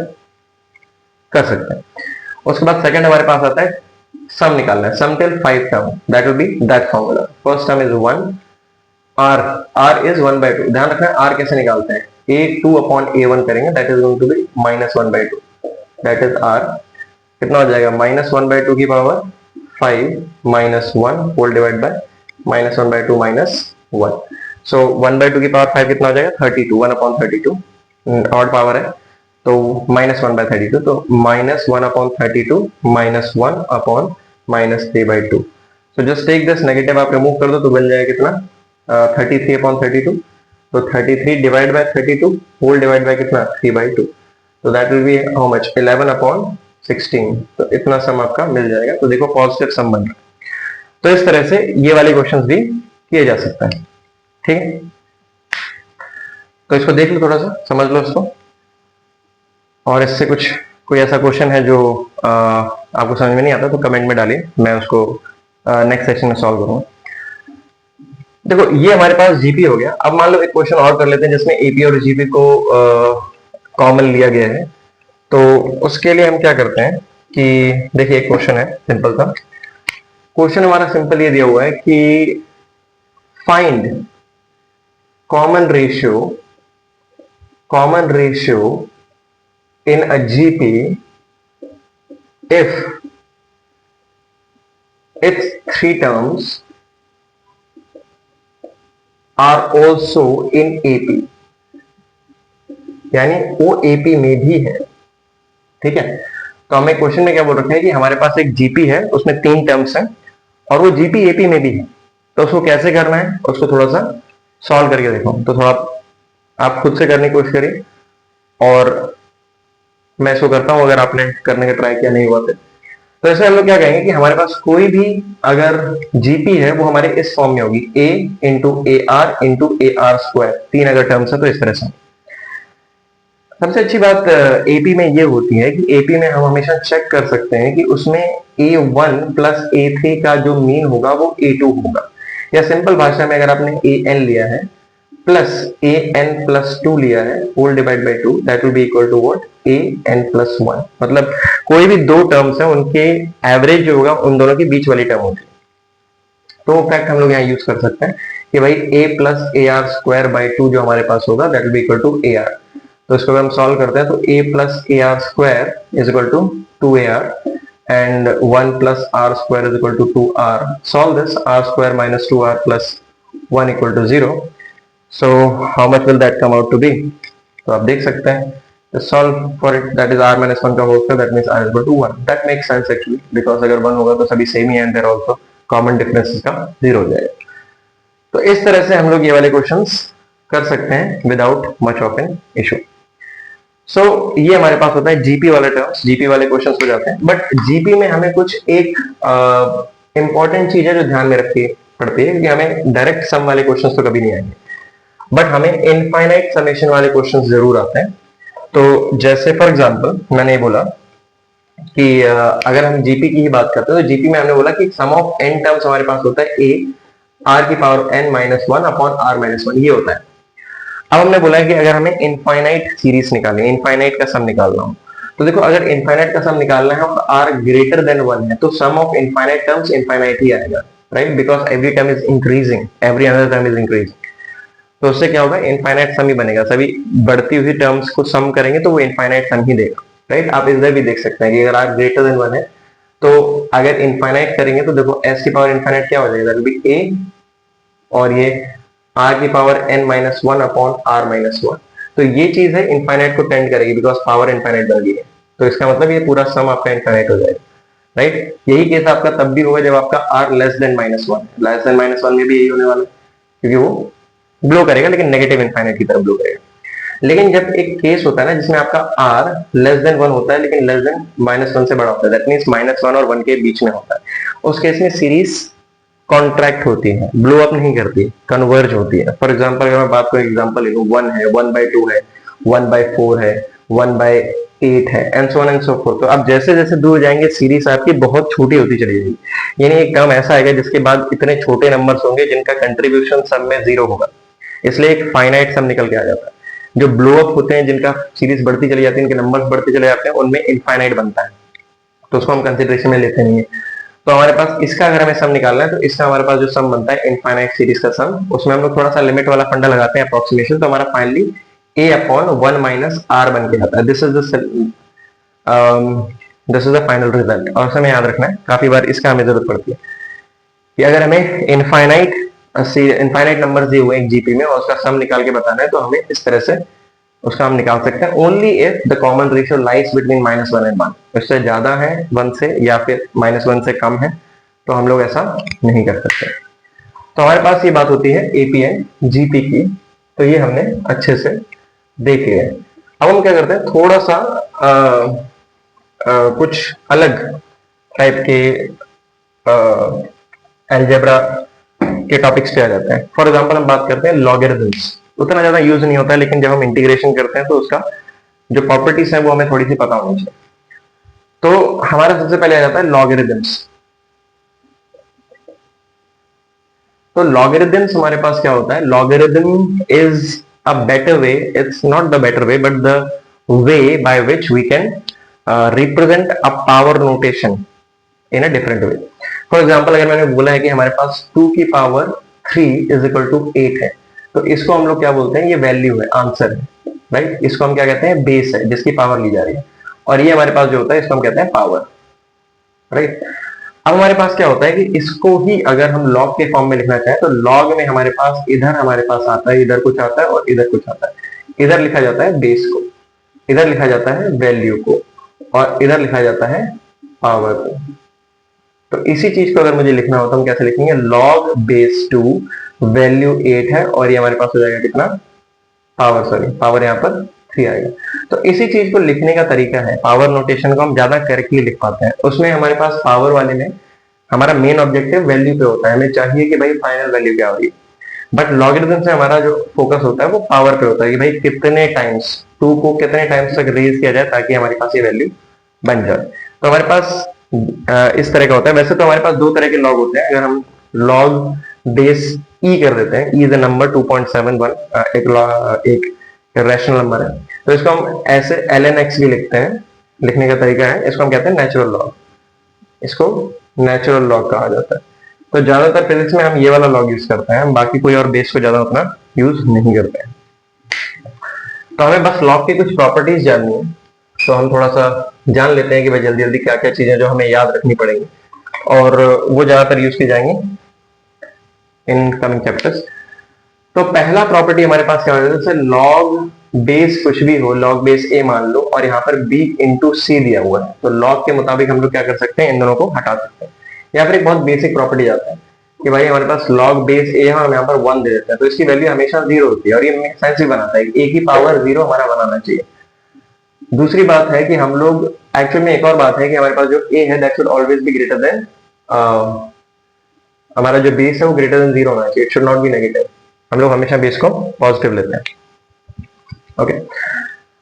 कर सकते हैं। उसके बाद सेकंड हमारे पास आता है सम निकालना है, sum till 5 term, that will be that formula. First term is 1, R is 1/2। ध्यान रखना R कैसे निकालते हैं, A2/A1 करेंगे, that is going to be -1/2, that is R। कितना हो जाएगा, -1/2 की power 5 -1 whole divide by -1/2 -1। So 1/2 की पावर 5 कितना हो जाएगा, 32, 1/32 ऑड पावर है तो -1/32, तो -1/32 -1/- 3/2। So just take this negative, आप रिमूव कर दो तो बन जाएगा कितना, 33/32। तो 33 divide by 32 whole divide by कितना, 3/2। तो that will be how much, 11/16। तो इतना सम आपका मिल जाएगा। तो देखो पॉजिटिव सम बन रहा है। तो इस तरह से ये वाले क्वेश्चंस भी किए जा सकते हैं, ठीक है। तो इसको देख लो, थोड़ा सा समझ लो इसको, और इससे कुछ कोई ऐसा क्वेश्चन है जो आपको समझ में नहीं आता तो कमेंट में डालिए, मैं उसको नेक्स्ट सेशन में सॉल्व करूंगा। देखो ये हमारे पास जीपी हो गया। अब मान लो एक क्वेश्चन और कर लेते हैं जिसमें एपी और जीपी को कॉमन लिया गया है। तो उसके लिए हम क्या करते हैं कि देखिए एक क्वेश्चन है सिंपल सा। क्वेश्चन हमारा सिंपल ये दिया हुआ है कि find common ratio in a GP if its 3 terms are also in AP। यानी वो एपी में भी है। ठीक है, तो हमें क्वेश्चन में क्या बोल रखा है कि हमारे पास एक जीपी है, उसमें 3 टर्म्स हैं और वो जीपी एपी में भी है। तो उसको कैसे करना है, उसको थोड़ा सा सॉल्व करके देखो। तो थोड़ा आप खुद से करने की कोशिश करिए और मैं इसको करता हूं, अगर आपने करने का ट्राई किया नहीं हुआ तो इसमें हम लोग क्या कहेंगे कि हमारे पास कोई भी अगर जीपी है वो हमारे इस फॉर्म में होगी, a into A r square, 3 अगर टर्म्स है तो इस तरह से। सबसे अच्छी बात एपी में ये होती है कि एपी में हम हमेशा चेक कर सकते हैं कि उसमें a1 प्लस a3 का जो मीन होगा वो a2 होगा, या सिंपल भाषा में अगर आपने an लिया है प्लस an प्लस 2 लिया है whole divide by 2, that will be equal to what, an plus 1। मतलब कोई भी दो टर्म्स है उनके एवरेज जो होगा उन दोनों के बीच वाली टर्म होती है। तो फैक्ट हम लोग यहाँ यूज कर सकते हैं कि भाई a plus a r square by 2 जो हमारे पास होगा that will be equal to a r. तो इसको अगर हम सॉल्व करते हैं तो a plus a r square is equal to 2ar and 1 plus r square is equal to 2r. Solve this, r square minus 2r plus 1 equal to 0. So how much will that come out to be? तो आप देख सकते हैं, to solve for it, that is r minus 1 का whole square, that means r is equal to 1. That makes sense actually, because अगर 1 होगा तो सभी सेम ही है and there also common differences का 0 हो जाएगा। तो इस तरह से हम लोग ये वाले क्वेश्चंस कर सकते हैं without much of an issue. सो ये हमारे पास होता है जीपी वाले टर्म्स, जीपी वाले क्वेश्चंस हो जाते हैं। बट जीपी में हमें कुछ एक इंपॉर्टेंट चीज है जो ध्यान में रखनी पड़ती है कि हमें डायरेक्ट सम वाले क्वेश्चंस तो कभी नहीं आएंगे, बट हमें इनफाइनाइट समेशन वाले क्वेश्चंस जरूर आते हैं। तो जैसे फॉर एग्जांपल मैंने ये बोला कि अगर हम जीपी की ही बात करते हैं तो जीपी में हमने बोला कि सम ऑफ एन टर्म्स हमारे पास होता है ए आर की power n minus 1 upon r minus 1, ये होता है। अब हमने बोला है कि अगर हमें इनफाइनाइट सीरीज निकालनी है, इनफाइनाइट का सम निकालना हो, तो देखो अगर इनफाइनाइट का सम निकालना है और r ग्रेटर देन 1 है तो सम ऑफ इनफाइनाइट टर्म्स इनफाइनाइट ही आएगा, right, because every term is increasing, every another term is increasing. तो उससे क्या होगा, इनफाइनाइट सम ही बनेगा, सभी बढ़ती हुई टर्म्स को सम करेंगे तो वो इनफाइनाइट सम ही देगा, राइट। आप इधर भी देख सकते हैं कि अगर r ग्रेटर देन 1 है तो अगर इनफाइनाइट करेंगे तो देखो s की पावर इनफाइनाइट क्या हो जाएगा, दैट विल बी a और ये r की power n minus 1 upon r minus 1। तो ये चीज है इनफाइनाइट को टेंड करेगी बिकॉज पावर इनफाइनाइट बन गई है। तो इसका मतलब ये पूरा सम आपका इनफाइनाइट हो जाएगा, राइट। यही केस आपका तब भी होगा जब आपका r less than minus 1, less than minus 1 में भी यही होने वाला है क्योंकि वो ग्लो करेगा लेकिन नेगेटिव इनफाइनाइट की तरफ ग्लो करेगा। लेकिन जब एक केस होता है ना जिसमें आपका r लेस देन 1 होता है लेकिन लेस देन माइनस 1 से बड़ा होता है, दैट मींस माइनस 1 और 1 के बीच में होता है, उस केस में सीरीज कॉन्ट्रैक्ट होती है, ब्लो अप नहीं करती, कन्वर्ज होती है। फॉर एग्जांपल अगर मैं बात करूं, एग्जांपल ले लूं, 1 है, 1/2 है, 1/4 है, 1/8 है and so on and so forth. तो अब जैसे जैसे दूर जाएंगे सीरीज आपकी बहुत छोटी होती चली जाएगी, यानी एक टर्म ऐसा आएगा जिसके बाद इतने छोटे नंबर्स होंगे जिनका कंट्रीब्यूशन सम में 0 होगा, इसलिए एक फाइनाइट सम निकल के आ जाता है। जो ब्लो अप होते हैं जिनका सीरीज बढ़ती चली जाती है, इनके नंबर्स बढ़ते चले जाते हैं, उनमें इनफाइनाइट बनता है, तो उसको हम कंसिडरेशन में लेते नहीं है। तो हमारे पास इसका अगर हमें सम निकालना है तो इसका हमारे पास जो सम बनता है इनफाइनाइट सीरीज का सम, उसमें हम लोग थोड़ा सा लिमिट वाला फंडा लगाते हैं, अप्रोक्सीमेशन, तो हमारा finally a upon 1 minus r बन के आता है। This is the final result. और हमें याद रखना है, काफी बार इसका हमें जरूरत पड़ती है कि अगर हमें इनफाइनाइट नंबर दिए हुए एक जीपी में और उसका सम निकाल के बताना है तो हमें इस तरह से उसका हम निकाल सकते हैं, only if the common ratio lies between -1 and 1। इससे ज्यादा है 1 से या फिर -1 से कम है तो हम लोग ऐसा नहीं कर सकते। तो हमारे पास ये बात होती है एपी एंड जीपी की, तो ये हमने अच्छे से देख लिया है। अब हम क्या करते हैं, थोड़ा सा कुछ अलग टाइप के अलजेब्रा के टॉपिक्स पे आ जाते हैं। फॉर एग्जांपल हम बात करते हैं लॉगरिथम्स, उतना ज्यादा यूज नहीं होता है लेकिन जब हम इंटीग्रेशन करते हैं तो उसका जो प्रॉपर्टीज है वो हमें थोड़ी सी पता होनी चाहिए। तो हमारा सबसे पहले आ जाता है लॉगरिथम्स। तो लॉगरिथम्स हमारे पास क्या होता है, logarithm is a better way, it's not the better way but the way by which we can represent a power notation in a different way. For example अगर मैंने बोला है कि हमारे पास 2 की पावर 3 इज इक्वल टू 8 है, तो इसको हम लोग क्या बोलते हैं, ये वैल्यू है, आंसर है, राइट। इसको हम क्या कहते हैं, बेस है जिसकी पावर ली जा रही है, और ये हमारे पास जो होता है इसको हम कहते हैं पावर, राइट। अब हमारे पास क्या होता है कि इसको ही अगर हम लॉग के फॉर्म में लिखना चाहें तो लॉग में हमारे पास इधर हमारे पास आता है, इधर कुछ आता है और इधर कुछ आता है। इधर लिखा जाता है बेस को, इधर लिखा जाता है वैल्यू को, और इधर लिखा जाता है पावर को। तो इसी चीज को अगर मुझे लिखना हो तो हम कैसे लिखेंगे, log बेस 2 वैल्यू 8 है और ये हमारे पास हो जाएगा कितना, पावर यहाँ पर 3 आएगा। तो इसी चीज को लिखने का तरीका है, पावर नोटेशन को हम ज्यादा करेक्टली लिख पाते हैं। उसमें हमारे पास पावर वाले में हमारा मेन ऑब्जेक्टिव वैल्यू पे होता है, हमें चाहिए कि भाई फाइनल वैल्यू क्या होगी। बट लॉगरिथम से हमारा जो फोकस होता है वो पावर पे होता है कि भाई कितने टाइम्स 2 को कितने टाइम्स तक रेज किया जाए ताकि हमारे पास ये वैल्यू बन जाए। तो हमारे पास इस तरह का होता है। वैसे तो हमारे पास दो तरह के लॉग होते हैं। अगर हम लॉग बेस ई कर देते हैं, ई इज अ नंबर 2.71, एक रैशनल नंबर है, तो इसको हम ऐसे ln(x) भी लिखते हैं। लिखने का तरीका है, इसको हम कहते हैं नेचुरल लॉग, इसको नेचुरल लॉग कहा जाता है। तो ज्यादातर फिजिक्स में हम ये वाला लॉग यूज करते हैं, हम बाकी कोई और बेस को ज्यादा उतना यूज नहीं करते हैं। तो हमें बस लॉग की कुछ प्रॉपर्टीज जाननी है, तो हम थोड़ा सा जान लेते हैं कि भाई जल्दी जल्दी क्या क्या चीजें जो हमें याद रखनी पड़ेंगी, और वो ज्यादातर यूज की जाएंगी इन कमिंग चैप्टर्स। तो पहला प्रॉपर्टी हमारे पास क्या हो जाता है, लॉग बेस कुछ भी हो, लॉग बेस a मान लो और यहाँ पर b इंटू सी दिया हुआ है, तो लॉग के मुताबिक हम लोग क्या कर सकते हैं, इन दोनों को हटा सकते हैं। या फिर एक बहुत बेसिक प्रॉपर्टी आता है कि भाई हमारे पास log बेस a है, हम यहाँ पर 1 दे देते हैं, तो इसकी वैल्यू हमेशा 0 होती है, और ये सेंस भी बनाता है कि a की पावर 0 हमारा बनाना चाहिए। दूसरी बात है कि हम लोग एक्चुअल में एक और बात है कि हमारे पास जो a है that should always be greater then, हमारा जो बेस है वो ग्रेटर देन 0 होना चाहिए, it should not be negative. हम लोग हमेशा बेस को पॉजिटिव लेते हैं। ओके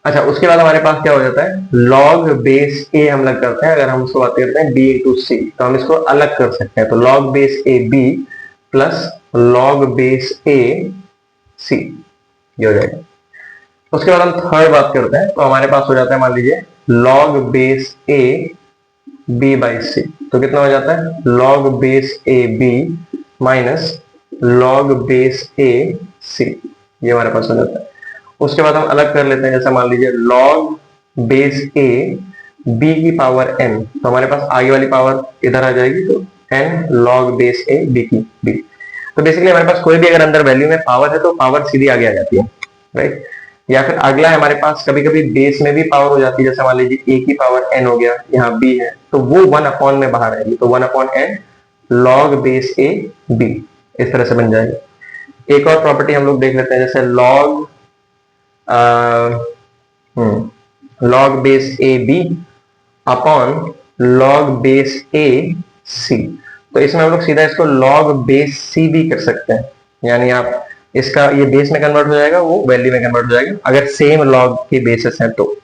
अच्छा, उसके बाद हमारे पास क्या हो जाता है, log बेस a हम लग करते हैं। अगर हम उसको बात करते हैं b इंटू सी, तो हम इसको अलग कर सकते हैं, तो log base a b plus log base a c, ये हो जाएगा। उसके बाद हम थर्ड बात करते हैं, तो हमारे पास हो जाता है, मान लीजिए log base a b by C, तो कितना हो जाता है, log base a b minus log base a c, ये हमारे पास हो जाता है। उसके बाद हम अलग कर लेते हैं, जैसे मान लीजिए log बेस a b की पावर n, तो हमारे पास आगे वाली पावर इधर आ जाएगी, तो n log base a b की b। तो बेसिकली हमारे पास कोई भी अगर अंदर वैल्यू में पावर है तो पावर सीधी आगे आ जाती है, राइट। या फिर अगला है हमारे पास, कभी कभी बेस में भी पावर हो जाती है, जैसे मान लीजिए a की पावर n हो गया, यहाँ b है, तो वो 1 अपॉन में बाहर आएगी, तो 1 upon n log base a b, इस तरह से बन जाएगा। एक और प्रॉपर्टी हम लोग देख लेते हैं, जैसे log base A B upon log base A C, तो इसमें हम लोग सीधा इसको log बेस सी भी कर सकते हैं, यानी आप इसका ये बेस में कन्वर्ट हो जाएगा, वो वैल्यू में कन्वर्ट हो जाएगा, अगर सेम log की बेसिस है तो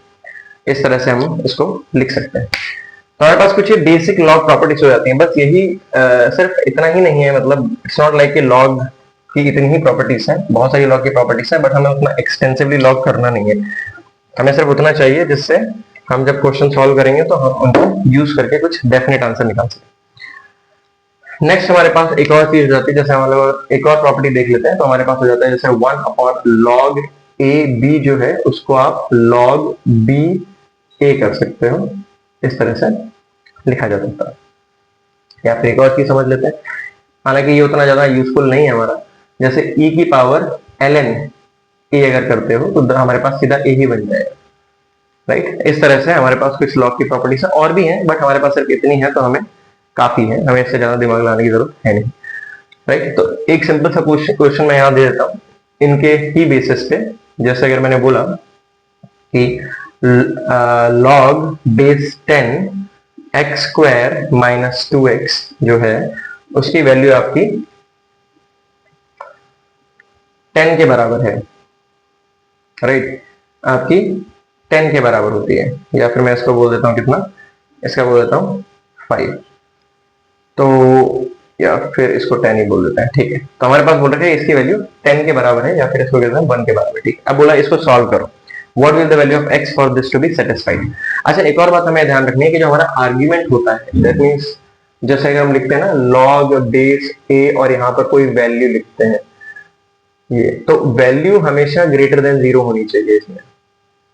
इस तरह से हम इसको लिख सकते हैं। तो हमारे पास कुछ ये बेसिक log प्रॉपर्टीज हो जाती हैं, बस यही सिर्फ इतना ही नहीं है, मतलब इट्स नॉट लाइक कि log की इतनी ही प्रॉपर्टीज हैं, बहुत सारी लॉग की प्रॉपर्टीज हैं, बट हमें उतना एक्सटेंसिवली लॉग करना नहीं है। हमें सिर्फ उतना चाहिए जिससे हम जब क्वेश्चन सॉल्व करेंगे तो हम उनको यूज करके कुछ डेफिनेट आंसर निकाल सकें। नेक्स्ट हमारे पास एक और चीज हो जाती है, जैसे हम लोग एक और प्रॉपर्टी देख लेते हैं, तो हमारे पास हो जाता है जैसे 1 अपॉन log a b जो है उसको आप log b a कर सकते हो, इस तरह से लिखा जा सकता है। या फिर एक और चीज समझ लेते हैं, हालांकि ये उतना ज्यादा यूजफुल नहीं है हमारा, जैसे e की पावर ln a अगर करते हो तो हमारे पास सीधा a ही बन जाएगा, राइट। इस तरह से हमारे पास कुछ लॉग की प्रॉपर्टीज और भी हैं, बट हमारे पास सिर्फ इतनी है तो हमें काफी है, हमें इससे ज्यादा दिमाग लगाने की जरूरत है नहीं, राइट। तो एक सिंपल सा क्वेश्चन मैं यहाँ दे देता हूँ इनके ही बेसिस पे। जैसे अगर मैंने बोला कि log base 10 x square minus 2x जो है उसकी वैल्यू आपकी 10 के बराबर है, राइट, आपकी 10 के बराबर होती है, या फिर मैं इसको बोल देता हूँ कितना, इसका बोल देता हूँ 5, तो या फिर इसको 10 ही बोल देते हैं, ठीक है। तो हमारे पास बोल रहे हैं इसकी वैल्यू 10 के बराबर है, या फिर इसको कहते हैं 1 के बराबर, ठीक है। अब बोला इसको सॉल्व करो, what will the value of x for this to be satisfied. अच्छा, एक और बात हमें ध्यान रखनी है कि जो हमारा आर्ग्यूमेंट होता है, दैट मींस जैसे अगर हम लिखते हैं ना log बेस a और यहाँ पर कोई वैल्यू लिखते हैं, ये तो वैल्यू हमेशा ग्रेटर देन 0 होनी चाहिए इसमें,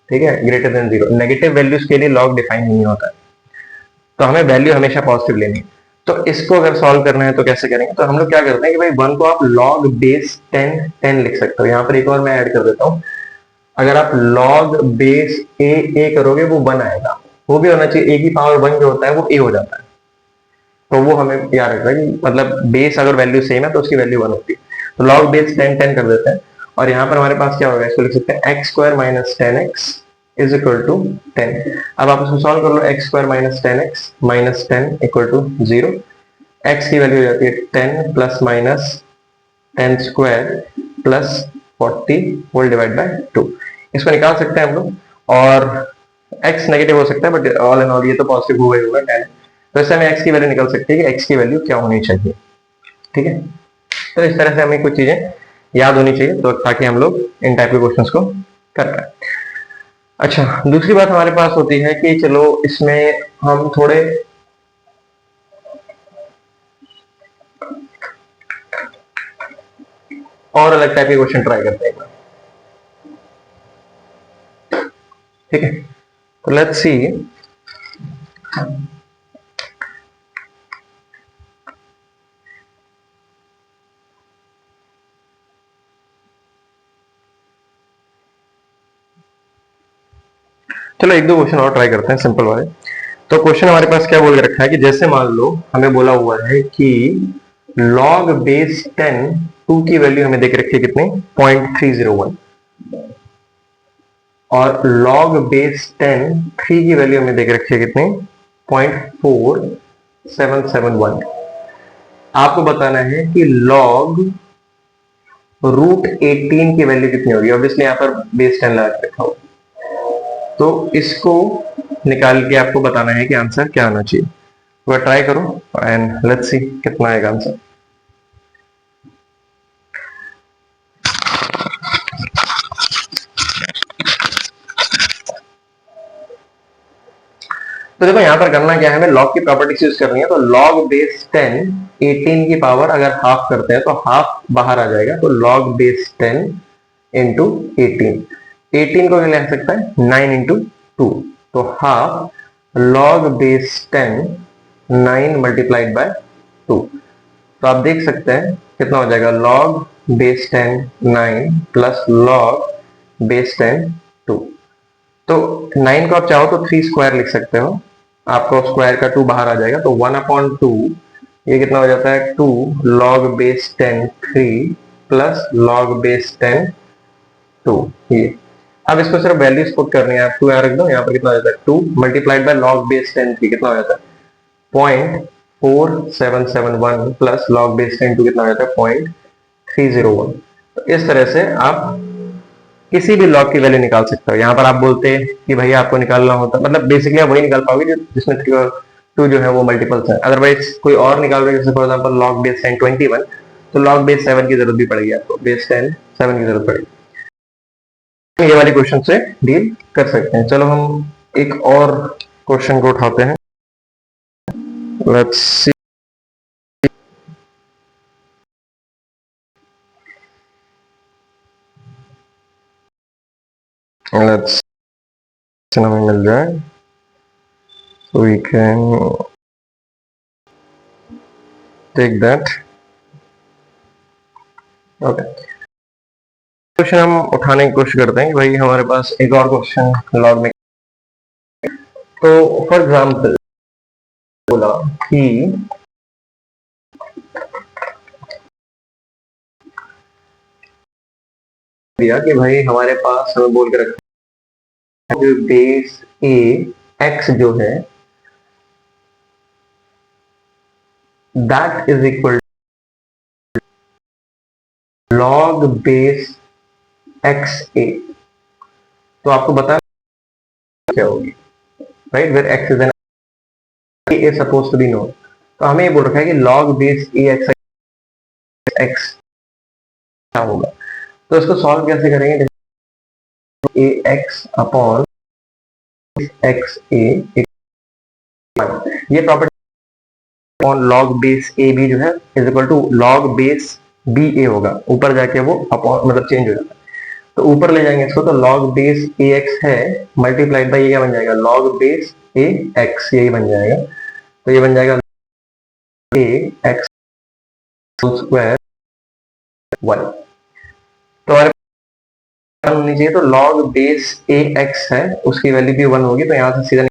ठीक है, ग्रेटर देन 0। नेगेटिव वैल्यूज के लिए log डिफाइन नहीं होता है, तो हमें वैल्यू हमेशा पॉजिटिव लेनी है। तो इसको अगर सॉल्व करना है तो कैसे करेंगे, तो हम लोग क्या करते हैं कि भाई 1 को आप log बेस 10 लिख सकते हो। यहाँ पर एक और मैं ऐड कर देता हूँ, अगर आप log बेस ए करोगे वो 1 आएगा, वो भी होना चाहिए, ए की पावर 1 जो होता है वो ए हो जाता है। तो वो हमें याद रखना है कि मतलब बेस अगर वैल्यू सेम है तो उसकी वैल्यू 1 होती है। तो log बेस 10 कर देते हैं, और यहाँ पर हमारे पास क्या होगा, इसको लिख सकते हैं x square minus 10x is equal to 10। अब आप इसको सॉल्व कर लो, X square minus 10x minus 10 equal to 0। X की वैल्यू हो जाती है 10 plus minus 10 square plus 40 whole divide by 2। इसको निकाल सकते हैं हम लोग, और x नेगेटिव हो सकता है बट ऑल एंड ऑल ये तो पॉजिटिव हुआ ही होगा 10। तो इससे हमें x की वैल्यू निकल सकती है कि x की वैल्यू क्या होनी चाहिए। ठीक है, तो इस तरह से हमें कुछ चीजें याद होनी चाहिए तो ताकि हम लोग इन टाइप के क्वेश्चंस को कर पाए। अच्छा, दूसरी बात हमारे पास होती है कि चलो इसमें हम थोड़े और अलग टाइप के क्वेश्चन ट्राई करते हैं। ठीक है, तो लेट्स सी। चलो एक दो क्वेश्चन और ट्राई करते हैं सिंपल वाले। तो क्वेश्चन हमारे पास क्या बोल के रखा है कि जैसे मान लो हमें बोला हुआ है कि log बेस 10 2 की वैल्यू हमें देख रखी है कितनी, 0.301, और log बेस 10 3 की वैल्यू हमें देख रखी है कितनी, 0.4771। आपको बताना है कि log रूट 18 की वैल्यू कितनी होगी। ऑब्वियसली यहाँ पर बेस 10 लगा के रखा होगा, तो इसको निकाल के आपको बताना है कि आंसर क्या आना चाहिए। तो ट्राई करो एंड लेट्स सी कितना आएगा आंसर। तो देखो यहाँ पर करना क्या है, हमें log की प्रॉपर्टीज यूज करनी है। तो log बेस 10 18 की पावर अगर हाफ करते हैं तो हाफ बाहर आ जाएगा, तो log बेस 10 इंटू 18 को क्या लिख सकता है 9 इंटू 2, तो half log base 10 9 multiplied by 2। तो आप देख सकते हैं कितना हो जाएगा, log base 10 9 plus log base 10 2। तो 9 को आप चाहो तो 3 स्क्वायर लिख सकते हो, आपको स्क्वायर का 2 बाहर आ जाएगा, तो 1/2 ये कितना हो जाता है 2 log base 10 3 plus log base 10 2। ये अब इसको सिर्फ वैल्यूज पुट करनी है, आप 2 यहाँ रख दो, यहाँ पर कितना हो जाता है 2 मल्टीप्लाइड बाय log बेस 10 3 कितना हो जाता है 0.4771 प्लस log बेस 10 2 कितना हो जाता है 0.301। तो इस तरह से आप किसी भी लॉग की वैल्यू निकाल सकते हो। यहाँ पर आप बोलते हैं कि भैया आपको निकालना होता, मतलब बेसिकली आप वही निकाल पाओगे जिसमें 2 जो है वो मल्टीपल्स है। अदरवाइज कोई और निकाल रहे जैसे फॉर एग्जांपल log बेस 10 21, तो log बेस 7 की जरूरत भी पड़ेगी आपको, बेस 10 7 की जरूरत पड़ेगी। ये वाले क्वेश्चन से डील कर सकते हैं। चलो हम एक और क्वेश्चन को उठाते हैं, लेट्स सी। लेट्स हमें मिल जाए, so we can take that। Okay, question हम उठाने की कोशिश करते हैं कि भाई हमारे पास एक और क्वेश्चन लॉग में। तो फॉर एग्जांपल बोला कि दिया कि भाई हमारे पास हमें बोल के रखा है बेस ए एक्स जो है that is equal log base X A. तो आपको बता क्या होगी, right, where X is and A suppose to be known. तो हमें ये बोल रखा है कि log base A X X क्या होगा। तो इसको सॉल्व कैसे करेंगे, A X upon X A, ये property upon log base A B जो है is equal to log base B A होगा, ऊपर जाके वो अपॉन मतलब चेंज हो जाता है। तो ऊपर ले जाएंगे इसको, तो लॉग बेस ए एक्स है मल्टीप्लाइड बाई ये क्या बन जाएगा लॉग बेस ए एक्स, यही बन जाएगा। तो ये बन जाएगा ए एक्स स्क्वायर 1। तो हमारे होनी चाहिए, तो लॉग बेस ए एक्स है उसकी वैल्यू भी 1 होगी, तो यहाँ से सीधा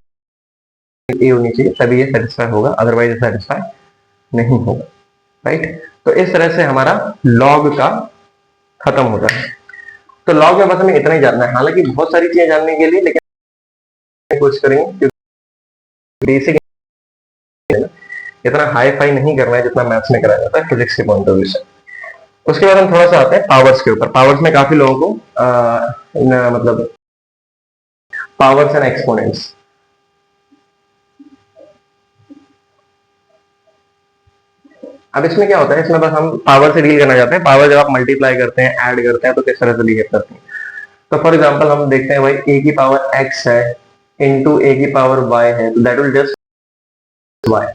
ए होनी चाहिए, तभी ये सेटिस्फाई होगा, अदरवाइज सेटिस्फाई नहीं होगा, राइट। तो इस तरह से हमारा लॉग का खत्म होता है। तो लॉग में बस हमें इतना ही जानना है, हालांकि बहुत सारी चीजें जानने के लिए, लेकिन कोशिश करेंगे क्योंकि बेसिक इतना हाई फाई नहीं करना है जितना मैथ्स में कराया जाता है फिजिक्स के पॉइंट ऑफ व्यू से। उसके बाद हम थोड़ा सा आते हैं पावर्स के ऊपर। पावर्स में काफी लोगों को मतलब पावर्स एंड एक्सपोनेंट्स, अब इसमें क्या होता है, इसमें बस हम पावर से डील करना चाहते हैं। पावर जब आप मल्टीप्लाई करते हैं, ऐड करते हैं, तो किस तरह से बिहेव करते हैं। तो फॉर एग्जांपल हम देखते हैं भाई a की पावर x है इनटू a की पावर y है, तो that will just y,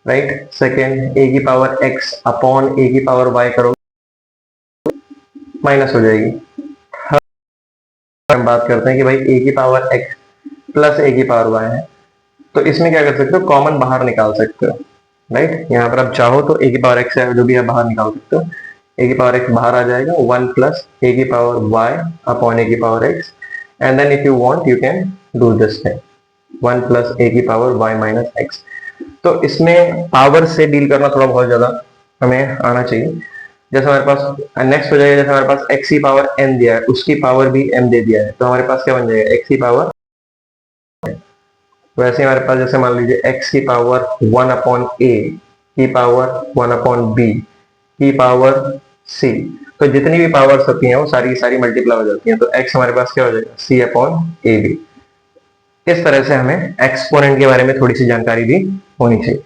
right. Second a की पावर x अपॉन a की पावर y करो, माइनस हो जाएगी। हम बात करते हैं कि भाई a की पावर x प्लस a की पावर y है, तो इसमें क्या कर सकते हो, कॉमन बाहर निकाल सकते हो, राइट। यहाँ पर आप चाहो तो a की पावर x है जो भी आप बाहर निकाल सकते हो, a की पावर x बाहर आ जाएगा, 1 प्लस a की पावर y अपॉन a की power x, and then if you want you can do this thing, 1 plus a की पावर y माइनस x। तो इसमें पावर से डील करना थोड़ा बहुत ज्यादा हमें आना चाहिए। जैसे हमारे पास नेक्स्ट हो जाएगा, जैसे हमारे पास x की पावर n दिया है, उसकी पावर भी m दे दिया है, तो हमारे पास क्या बन जाएगा, x की पावर, वैसे हमारे पास जैसे मान लीजिए x की पावर 1 अपॉन a की पावर 1 अपॉन b की पावर c, तो जितनी भी पावर्स होती हैं वो सारी सारी मल्टीप्लाई हो जाती हैं, तो x हमारे पास क्या हो जाएगा, c अपॉन a b। इस तरह से हमें एक्सपोनेंट के बारे में थोड़ी सी जानकारी भी होनी चाहिए।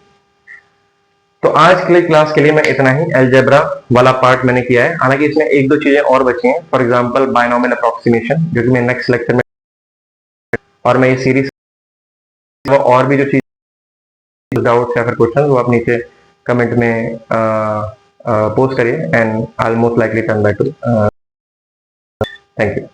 तो आज के लिए क्लास के लिए मैं इतना ही, अलजेब्रा वाला पार्ट मैंने किया है, हालांकि इसमें एक दो चीजें और बची हैं, फॉर एग्जांपल बायनोमियल अप्रोक्सीमेशन, जो कि मैं नेक्स्ट लेक्चर में, और मैं ये सीरीज और भी जो चीज डाउट या फिर क्वेश्चन वो आप नीचे कमेंट में पोस्ट करिए, and I will most likely turn back to. Thank you.